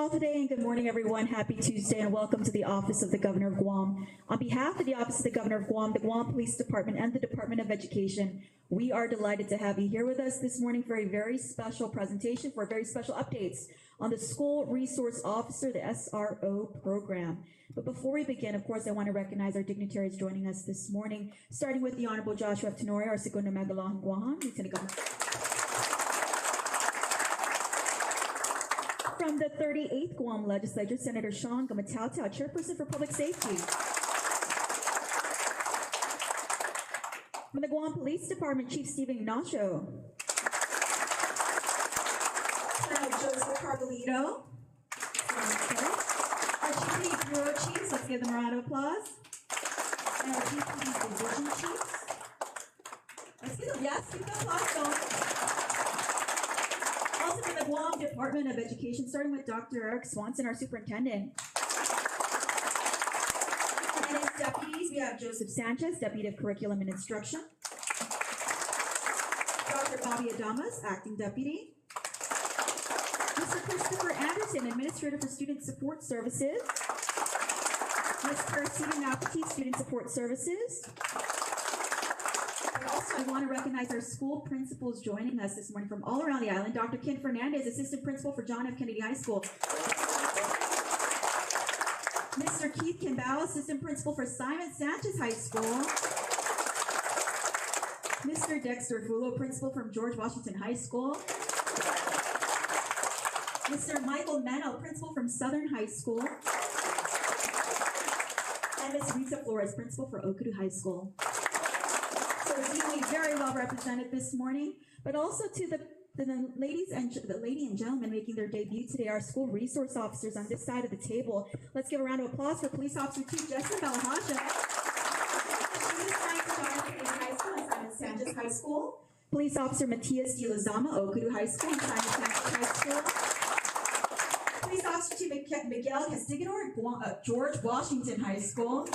all today, and good morning, everyone. Happy Tuesday, and welcome to the Office of the Governor of Guam. On behalf of the Office of the Governor of Guam, the Guam Police Department, and the Department of Education, we are delighted to have you here with us this morning for a very special presentation, for very special updates on the School Resource Officer, the SRO program. But before we begin, of course, I want to recognize our dignitaries joining us this morning, starting with the Honorable Joshua F. Tenorio, our Segundo Magalohan Guam, Lieutenant Governor. From the 38th Guam Legislature, Senator Sean Gamatau, Chairperson for Public Safety. From the Guam Police Department, Chief Stephen Ignacio. Colonel Joseph Carbolito. Our GPD Bureau Chiefs, let's give them a round of applause. And our GPD Division Chiefs. Let's give them, yes, keep the applause going. Also from the Guam Department of Education, starting with Dr. Eric Swanson, our superintendent. And as deputies, we have Joseph Sanchez, Deputy of Curriculum and Instruction. Dr. Bobby Adamas, Acting Deputy. Mr. Christopher Anderson, Administrator for Student Support Services. Mr. Stephen McAtee, Student Support Services. Also, I want to recognize our school principals joining us this morning from all around the island. Dr. Ken Fernandez, Assistant Principal for John F. Kennedy High School. Mr. Keith Kimball, Assistant Principal for Simon Sanchez High School. Mr. Dexter Fulo, Principal from George Washington High School. Mr. Michael Meno, Principal from Southern High School. And Ms. Rita Flores, Principal for Okudu High School. So really very well represented this morning, but also to the lady and gentlemen making their debut today, our school resource officers on this side of the table. Let's give a round of applause for Police Officer Chief Justin Balahasha. She is assigned to John F. Kennedy High School and Simon Sanchez High School. Police Officer Matias D. Lozama, Okudu High School and Simon Sanchez High School. Police Officer Chief Miguel Castigador, George Washington High School.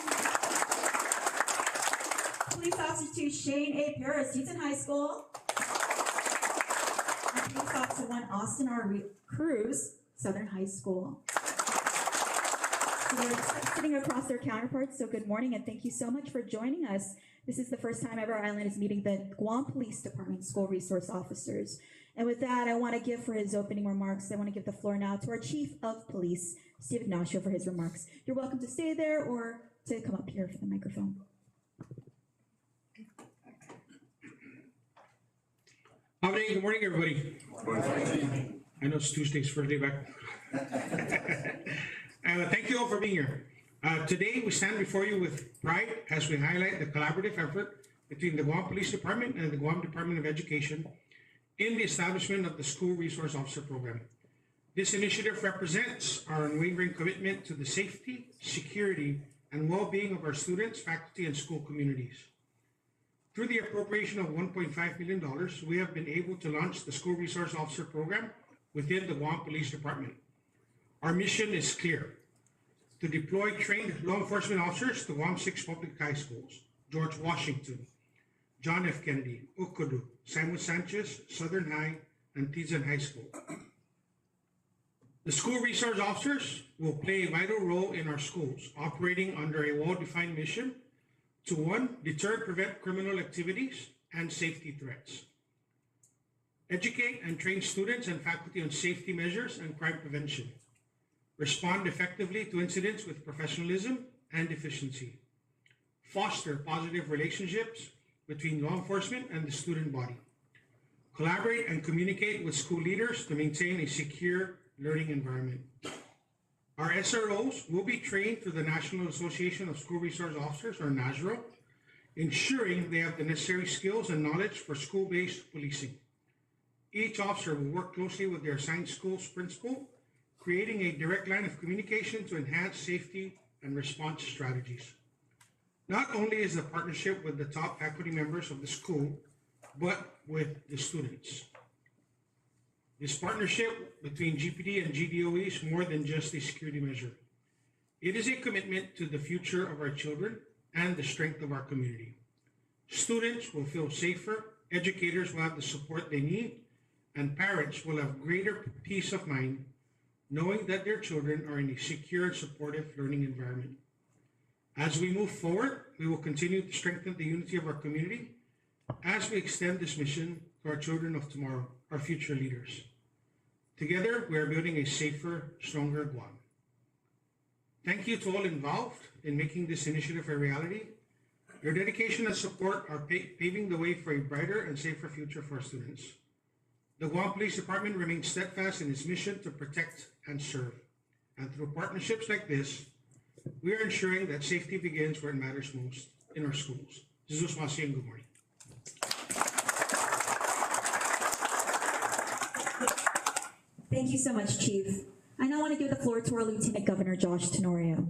Police Officer 2 Shane A. Paris, Eaton High School. And Police Officer 1 Austin R. Cruz, Southern High School. So they're sitting across their counterparts, so good morning and thank you so much for joining us. This is the first time ever our island is meeting the Guam Police Department School Resource Officers. And with that, I want to give for his opening remarks, I want to give the floor now to our Chief of Police, Steve Ignacio, for his remarks. You're welcome to stay there or to come up here for the microphone. Good morning, everybody. I know it's Tuesday's first day back. Thank you all for being here. Today, we stand before you with pride as we highlight the collaborative effort between the Guam Police Department and the Guam Department of Education in the establishment of the School Resource Officer Program. This initiative represents our unwavering commitment to the safety, security, and well-being of our students, faculty, and school communities. Through the appropriation of $1.5 million, we have been able to launch the School Resource Officer Program within the Guam Police Department. Our mission is clear: to deploy trained law enforcement officers to Guam 6 public high schools: George Washington, John F. Kennedy, Okudu, Simon Sanchez, Southern High, and Tizan High School. The School Resource Officers will play a vital role in our schools, operating under a well-defined mission to 1, deter and prevent criminal activities and safety threats. Educate and train students and faculty on safety measures and crime prevention. Respond effectively to incidents with professionalism and efficiency. Foster positive relationships between law enforcement and the student body. Collaborate and communicate with school leaders to maintain a secure learning environment. Our SROs will be trained through the National Association of School Resource Officers, or NASRO, ensuring they have the necessary skills and knowledge for school-based policing. Each officer will work closely with their assigned school's principal, creating a direct line of communication to enhance safety and response strategies. Not only is the partnership with the top faculty members of the school, but with the students. This partnership between GPD and GDOE is more than just a security measure. It is a commitment to the future of our children and the strength of our community. Students will feel safer, educators will have the support they need, and parents will have greater peace of mind knowing that their children are in a secure and supportive learning environment. As we move forward, we will continue to strengthen the unity of our community as we extend this mission to our children of tomorrow, our future leaders. Together, we are building a safer, stronger Guam. Thank you to all involved in making this initiative a reality. Your dedication and support are paving the way for a brighter and safer future for our students. The Guam Police Department remains steadfast in its mission to protect and serve. And through partnerships like this, we are ensuring that safety begins where it matters most, in our schools. Jesus Masi, and good morning. Thank you so much, Chief. I now want to give the floor to our Lieutenant Governor, Josh Tenorio.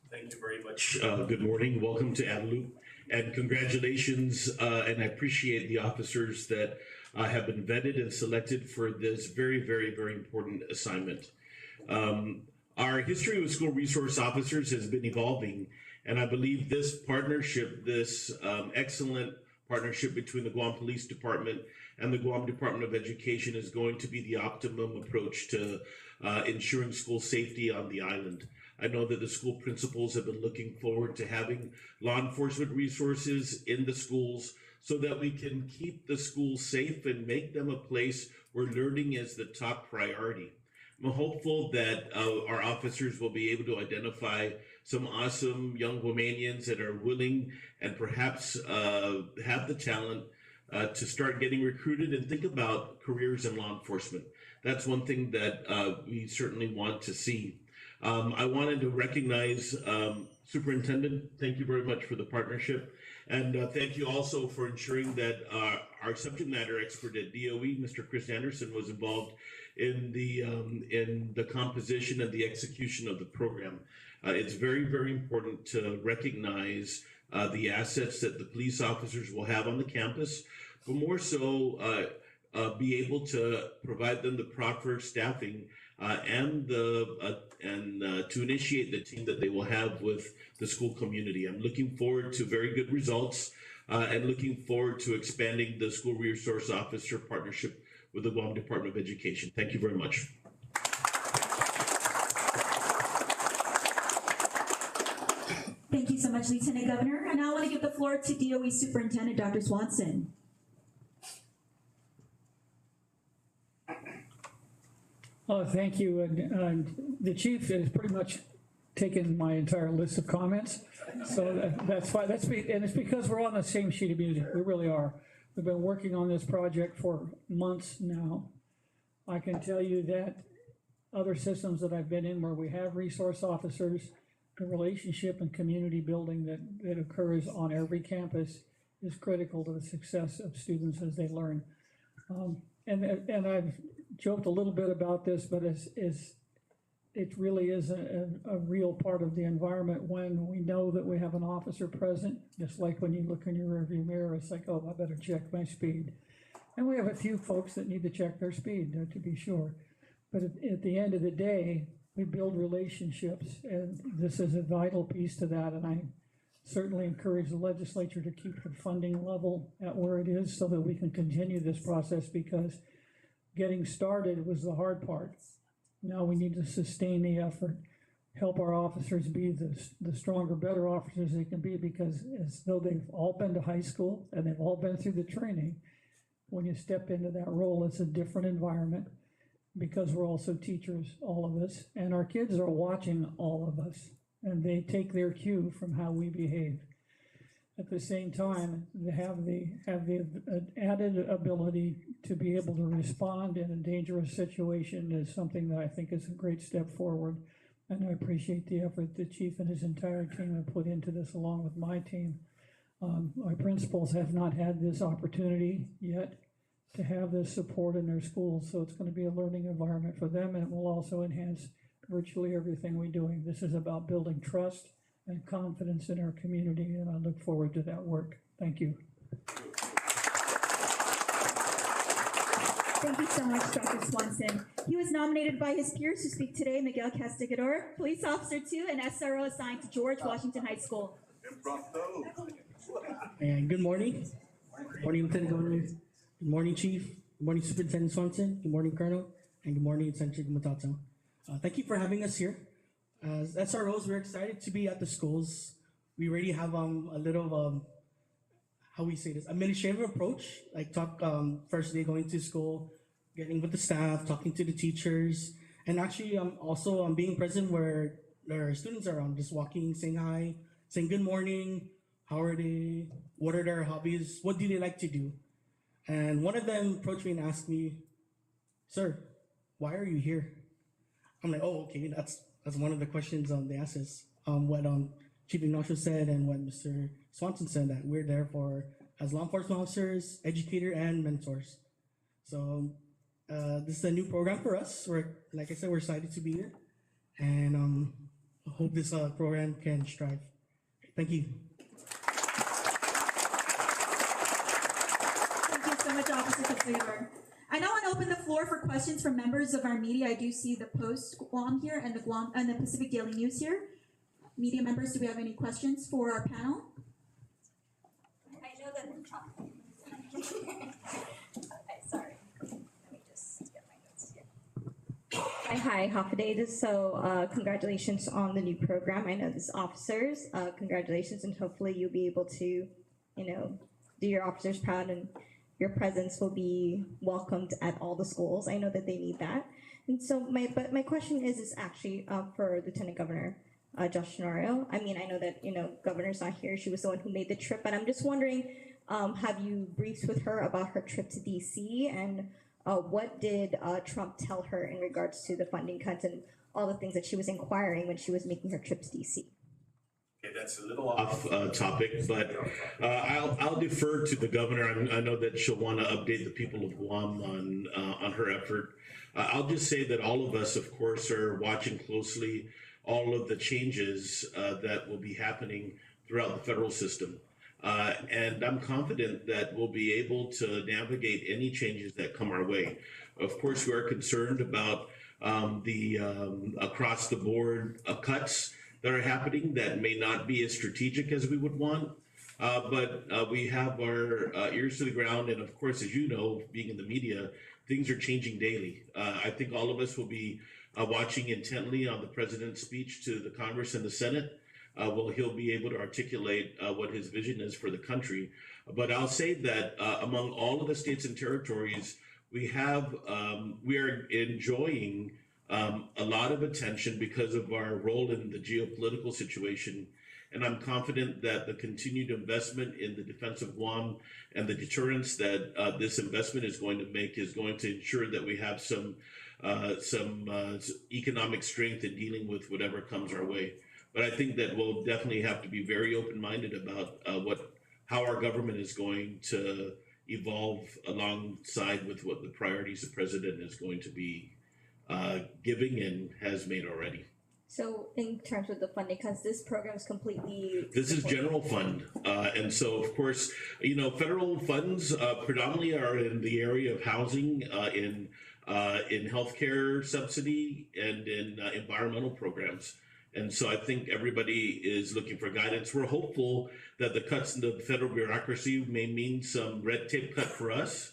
Thank you very much. Good morning. Welcome to Adelup. And congratulations, and I appreciate the officers that have been vetted and selected for this very, very, very important assignment. Our history with school resource officers has been evolving, and I believe this partnership, this excellent partnership between the Guam Police Department and the Guam Department of Education is going to be the optimum approach to ensuring school safety on the island. I know that the school principals have been looking forward to having law enforcement resources in the schools so that we can keep the schools safe and make them a place where learning is the top priority. I'm hopeful that our officers will be able to identify some awesome young Guamanians that are willing and perhaps have the talent to start getting recruited and think about careers in law enforcement. That's one thing that we certainly want to see. I wanted to recognize Superintendent. Thank you very much for the partnership. And thank you also for ensuring that our subject matter expert at DOE, Mr. Chris Anderson, was involved in the composition and the execution of the program. It's very, very important to recognize the assets that the police officers will have on the campus, but more so be able to provide them the proper staffing and to initiate the team that they will have with the school community. I'm looking forward to very good results and looking forward to expanding the school resource officer partnership with the Guam Department of Education. Thank you very much. Thank you so much, Lieutenant Governor. And now I want to give the floor to DOE Superintendent Dr. Swanson. Thank you. And the chief has pretty much taken my entire list of comments. So that's fine. And it's because we're on the same sheet of music. We really are. We've been working on this project for months now. I can tell you that other systems that I've been in where we have resource officers, the relationship and community building that occurs on every campus is critical to the success of students as they learn. And I've joked a little bit about this, but it really is a real part of the environment when we know that we have an officer present, just like when you look in your rearview mirror, it's like, oh, I better check my speed. And we have a few folks that need to check their speed, to be sure. But at the end of the day, we build relationships, and this is a vital piece to that. And I certainly encourage the legislature to keep the funding level at where it is so that we can continue this process, because getting started was the hard part. Now we need to sustain the effort, help our officers be the stronger, better officers they can be, because as though they've all been to high school and they've all been through the training, when you step into that role, it's a different environment, because we're also teachers, all of us, and our kids are watching all of us, and they take their cue from how we behave. At the same time, they have the added ability to be able to respond in a dangerous situation is something that I think is a great step forward. And I appreciate the effort the chief and his entire team have put into this, along with my team. My principals have not had this opportunity yet to have this support in their schools, so it's going to be a learning environment for them, and it will also enhance virtually everything we're doing. This is about building trust and confidence in our community, and I look forward to that work. Thank you. Thank you so much, Dr. Swanson. He was nominated by his peers to speak today: Miguel Castigador, Police Officer 2 and SRO assigned to George Washington High School. And good morning. Good morning, Lieutenant Governor. Good morning, Chief. Good morning, Superintendent Swanson. Good morning, Colonel. And good morning, Eccentric Matato. Thank you for having us here. As SROs, we're excited to be at the schools. We already have a little how we say this, administrative approach, like talk first day going to school, getting with the staff, talking to the teachers, and actually also being present where their students are just walking, saying hi, saying good morning, how are they, what are their hobbies, what do they like to do. And one of them approached me and asked me, "Sir, why are you here?" I'm like, "Oh, okay, that's one of the questions they asked us." What Chief Ignacio said and what Mr. Swanson said, that we're there for as law enforcement officers, educator, and mentors. So this is a new program for us. Like I said, we're excited to be here, and I hope this program can strive. Thank you. Thank you so much, Officer Caputo. I now want to open the floor for questions from members of our media. I do see the Post Guam here and the Pacific Daily News here. Media members, do we have any questions for our panel? I know that. Okay, sorry. Let me just get my notes here. Hi, Hafaday. So, congratulations on the new program. I know this officers. Congratulations, and hopefully you'll be able to, do your officers proud, and your presence will be welcomed at all the schools. I know that they need that. And so, my question is actually for Lieutenant Governor Josh Tenorio. I mean, I know that, Governor's not here. She was the one who made the trip, but I'm just wondering, have you briefed with her about her trip to DC, and what did Trump tell her in regards to the funding cuts and all the things that she was inquiring when she was making her trip to DC? Okay, that's a little off topic, but I'll defer to the governor. I know that she'll want to update the people of Guam on her effort. I'll just say that all of us, of course, are watching closely all of the changes that will be happening throughout the federal system. And I'm confident that we'll be able to navigate any changes that come our way. Of course, we are concerned about the across the board cuts that are happening that may not be as strategic as we would want. But we have our ears to the ground. And of course, as you know, being in the media, things are changing daily. I think all of us will be watching intently on the president's speech to the Congress and the Senate. He'll be able to articulate what his vision is for the country. But I'll say that among all of the states and territories, we are enjoying a lot of attention because of our role in the geopolitical situation. And I'm confident that the continued investment in the defense of Guam and the deterrence that this investment is going to make is going to ensure that we have some economic strength in dealing with whatever comes our way. But I think that we'll definitely have to be very open-minded about how our government is going to evolve alongside with what the priorities the president is going to be giving and has made already. So in terms of the funding, because this program is completely... This is general fund. And so, of course, federal funds predominantly are in the area of housing, in healthcare subsidy, and in environmental programs. And so I think everybody is looking for guidance. We're hopeful that the cuts in the federal bureaucracy may mean some red tape cut for us.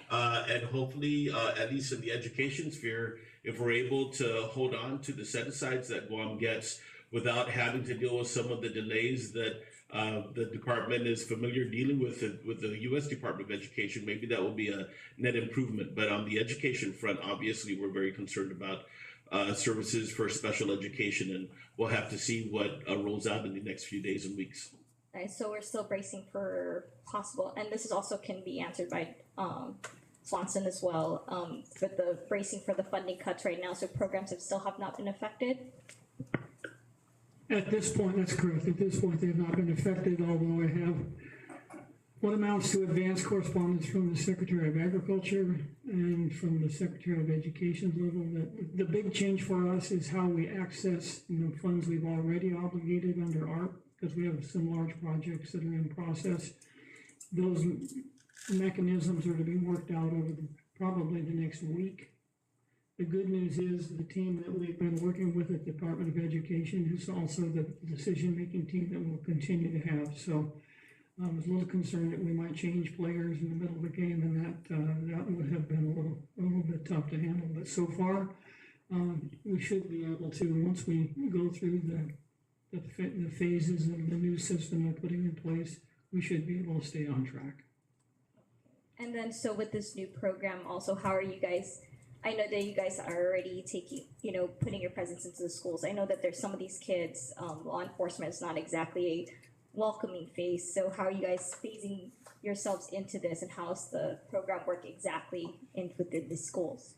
And hopefully, at least in the education sphere, if we're able to hold on to the set-asides that Guam gets without having to deal with some of the delays that the department is familiar dealing with the U.S. Department of Education, maybe that will be a net improvement. But on the education front, obviously, we're very concerned about services for special education, and we'll have to see what rolls out in the next few days and weeks. Nice. So we're still bracing for possible, and this is also can be answered by Swanson as well, with the bracing for the funding cuts right now. So programs have not been affected. At this point, that's correct. At this point, they've not been affected, although I have what amounts to advanced correspondence from the Secretary of Agriculture and from the Secretary of Education level. That the big change for us is how we access the funds we've already obligated under ARP, because we have some large projects that are in process. Those mechanisms are to be worked out over probably the next week. The good news is the team that we've been working with at the Department of Education is also the decision-making team that we'll continue to have. So I was a little concerned that we might change players in the middle of the game, and that would have been a little bit tough to handle. But so far, we should be able to, once we go through the phases of the new system they're putting in place, we should be able to stay on track. And then, so with this new program, also, how are you guys? I know that you guys are already taking, putting your presence into the schools. I know that there's some of these kids, law enforcement is not exactly a welcoming face. So how are you guys phasing yourselves into this, and how's the program work exactly within the schools?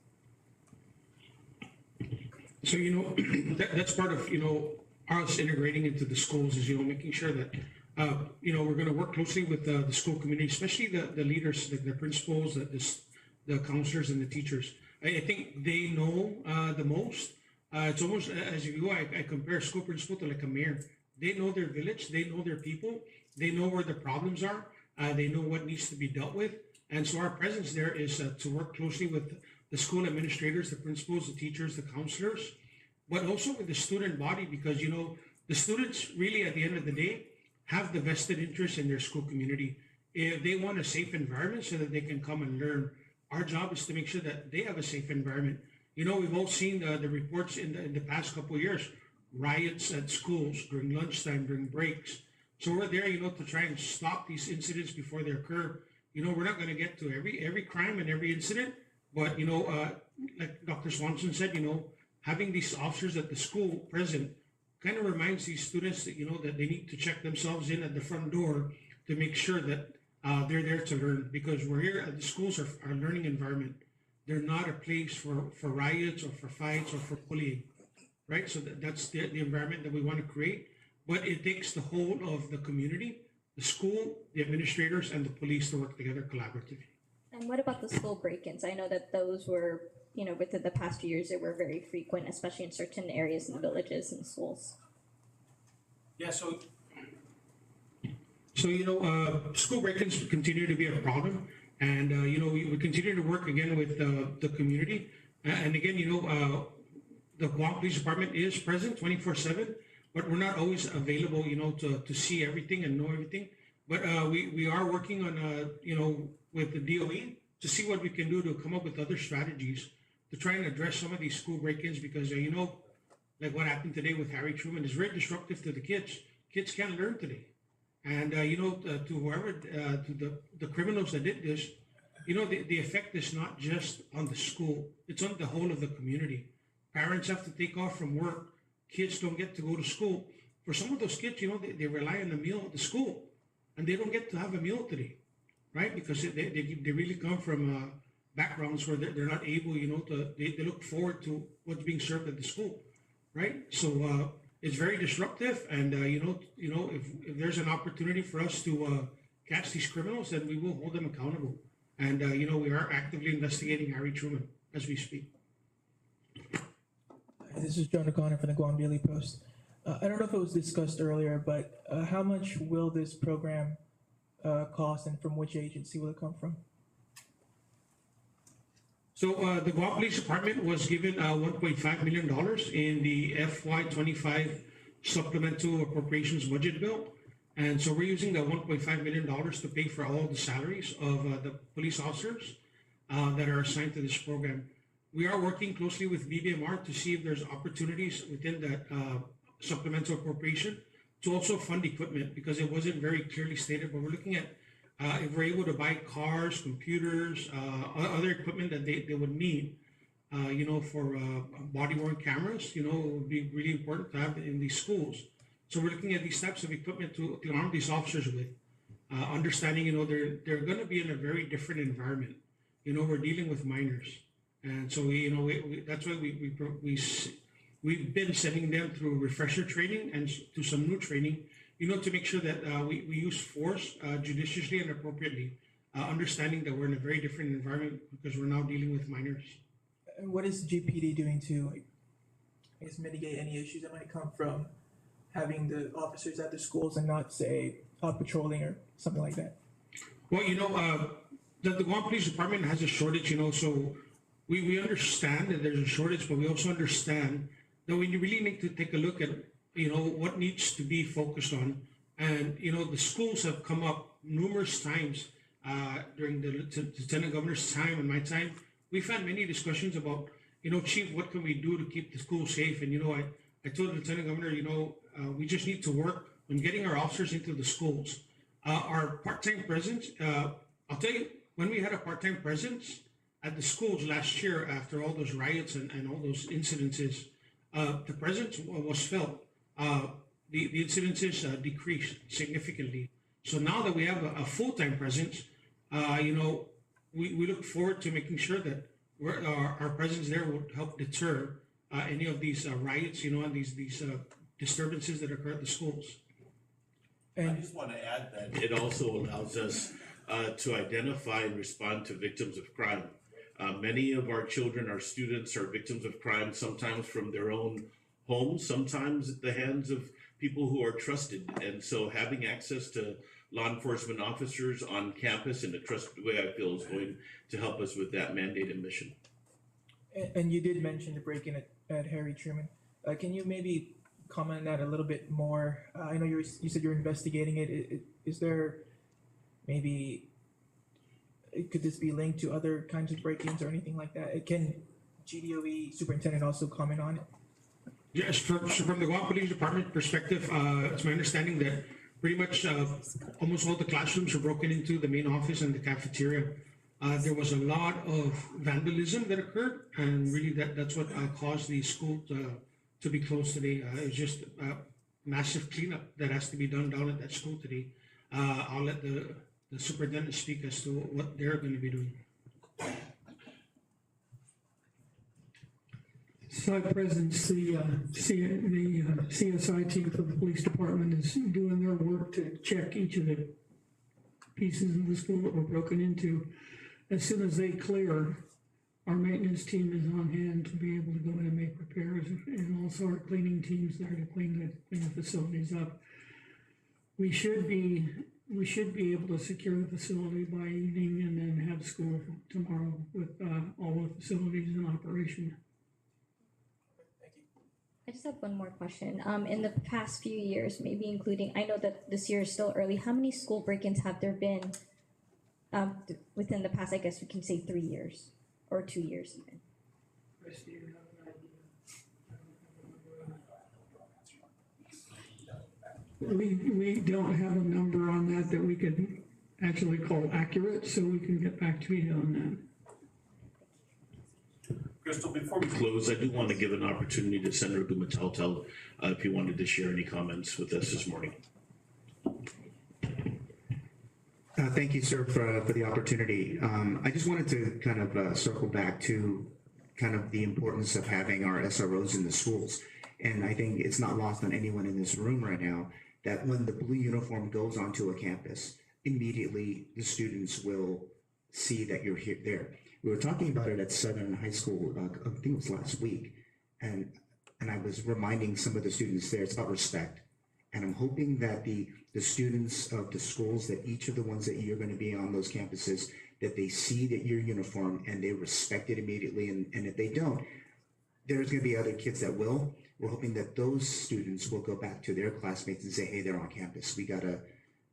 So, that's part of, us integrating into the schools is, making sure that, we're going to work closely with the school community, especially the leaders, the principals, the counselors and the teachers. I think they know the most. It's almost as if I compare a school principal to like a mayor. They know their village, they know their people, they know where the problems are, they know what needs to be dealt with. And so our presence there is to work closely with the school administrators, the principals, the teachers, the counselors, but also with the student body, because, the students really at the end of the day have the vested interest in their school community. If they want a safe environment so that they can come and learn, our job is to make sure that they have a safe environment. We've all seen the reports in the past couple of years, riots at schools during lunchtime, during breaks. So we're there, to try and stop these incidents before they occur. We're not going to get to every crime and every incident, but, like Dr. Swanson said, having these officers at the school present kind of reminds these students that, that they need to check themselves in at the front door to make sure that they're there to learn, because we're here at the schools are a learning environment. They're not a place for riots or for fights or for bullying, right? So that's the environment that we want to create. But it takes the whole of the community, the school, the administrators, and the police to work together collaboratively. And what about the school break-ins? I know that those were, within the past few years, they were very frequent, especially in certain areas in villages and schools. Yeah, so school break-ins continue to be a problem, and we continue to work again with the community, and again, the Guam Police Department is present 24/7, but we're not always available, to see everything and know everything. But we are working on with the DOE to see what we can do to come up with other strategies to try and address some of these school break-ins, because like what happened today with Harry Truman is very disruptive to the kids. Kids can't learn today. And, to whoever, to the criminals that did this, the effect is not just on the school, it's on the whole of the community. Parents have to take off from work. Kids don't get to go to school. For some of those kids, they rely on the meal at the school, and they don't get to have a meal today, right? Because they really come from backgrounds where they're not able, they look forward to what's being served at the school, right? So, it's very disruptive, and if there's an opportunity for us to catch these criminals, then we will hold them accountable. And we are actively investigating Harry Truman as we speak. This is John O'Connor from the Guam Daily Post. I don't know if it was discussed earlier, but how much will this program cost, and from which agency will it come from? So the Guam Police Department was given $1.5 million in the FY25 supplemental appropriations budget bill. And so we're using the $1.5 million to pay for all the salaries of the police officers that are assigned to this program. We are working closely with BBMR to see if there's opportunities within that supplemental appropriation to also fund equipment, because it wasn't very clearly stated, but we're looking at if we're able to buy cars, computers, other equipment that they would need, for body-worn cameras, it would be really important to have in these schools. So we're looking at these types of equipment to arm these officers with, understanding, they're going to be in a very different environment. We're dealing with minors. And so, that's why we've been sending them through refresher training and to some new training, to make sure that we use force judiciously and appropriately, understanding that we're in a very different environment because we're now dealing with minors. And what is GPD doing to, mitigate any issues that might come from having the officers at the schools and not, say, out patrolling or something like that? Well, the Guam Police Department has a shortage, so we understand that there's a shortage, but we also understand that we really need to take a look at what needs to be focused on. And, the schools have come up numerous times during the Lieutenant Governor's time and my time. We've had many discussions about, Chief, what can we do to keep the school safe? And, I told the Lieutenant Governor, we just need to work on getting our officers into the schools. Our part-time presence, I'll tell you, when we had a part-time presence at the schools last year after all those riots and all those incidences, the presence was felt. The incidences decreased significantly. So now that we have a full-time presence, we look forward to making sure that our presence there will help deter any of these riots, and these disturbances that occur at the schools. I just want to add that it also allows us to identify and respond to victims of crime. Many of our children, our students, are victims of crime, sometimes from their own homes, sometimes at the hands of people who are trusted. And so having access to law enforcement officers on campus in a trusted way, I feel, is going to help us with that mandate and mission. And you did mention the break-in at Harry Truman. Can you maybe comment on that a little bit more? I know you said you're investigating it. Is there maybe, could this be linked to other kinds of break-ins or anything like that? Can GDOE superintendent also comment on it? Yes, from the Guam Police Department perspective, it's my understanding that pretty much almost all the classrooms were broken into, the main office and the cafeteria. There was a lot of vandalism that occurred, and really that's what caused the school to be closed today. It's just a massive cleanup that has to be done down at that school today. I'll let the superintendent speak as to what they're going to be doing. Site presence, the CSI team for the police department is doing their work to check each of the pieces of the school that were broken into. As soon as they clear, our maintenance team is on hand to be able to go in and make repairs, and also our cleaning teams there to clean the facilities up. We should be able to secure the facility by evening and then have school tomorrow with all the facilities in operation. I just have one more question. In the past few years, maybe including, I know that this year is still early, how many school break-ins have there been within the past, I guess we can say 3 years or 2 years even? We don't have a number on that we could actually call accurate, so we can get back to you on that. Crystal, before we close, I do want to give an opportunity to Senator Gumatautel if he wanted to share any comments with us this morning. Thank you, sir, for the opportunity. I just wanted to kind of circle back to kind of the importance of having our SROs in the schools. And I think it's not lost on anyone in this room right now that when the blue uniform goes onto a campus, immediately the students will see that you're there. We were talking about it at Southern High School, I think it was last week, and I was reminding some of the students there, it's about respect. And I'm hoping that the students of the schools, that each of the ones that you're going to be on those campuses, that they see that you're uniform and they respect it immediately. And if they don't, there's going to be other kids that will. We're hoping that those students will go back to their classmates and say, hey, they're on campus. We gotta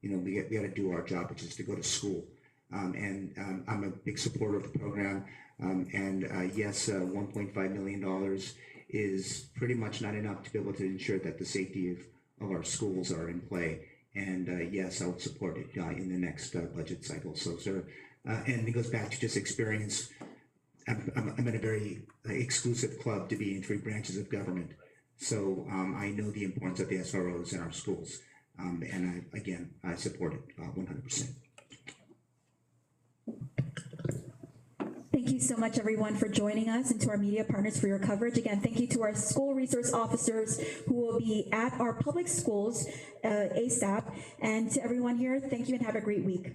do our job, which is to go to school. I'm a big supporter of the program. Yes, $1.5 million is pretty much not enough to be able to ensure that the safety of our schools are in play. And yes, I would support it in the next budget cycle. So, sir, and it goes back to just experience. I'm in a very exclusive club to be in 3 branches of government. So I know the importance of the SROs in our schools. And I support it 100%. Thank you so much, everyone, for joining us, and to our media partners for your coverage. Again, thank you to our school resource officers who will be at our public schools ASAP. And to everyone here, thank you and have a great week.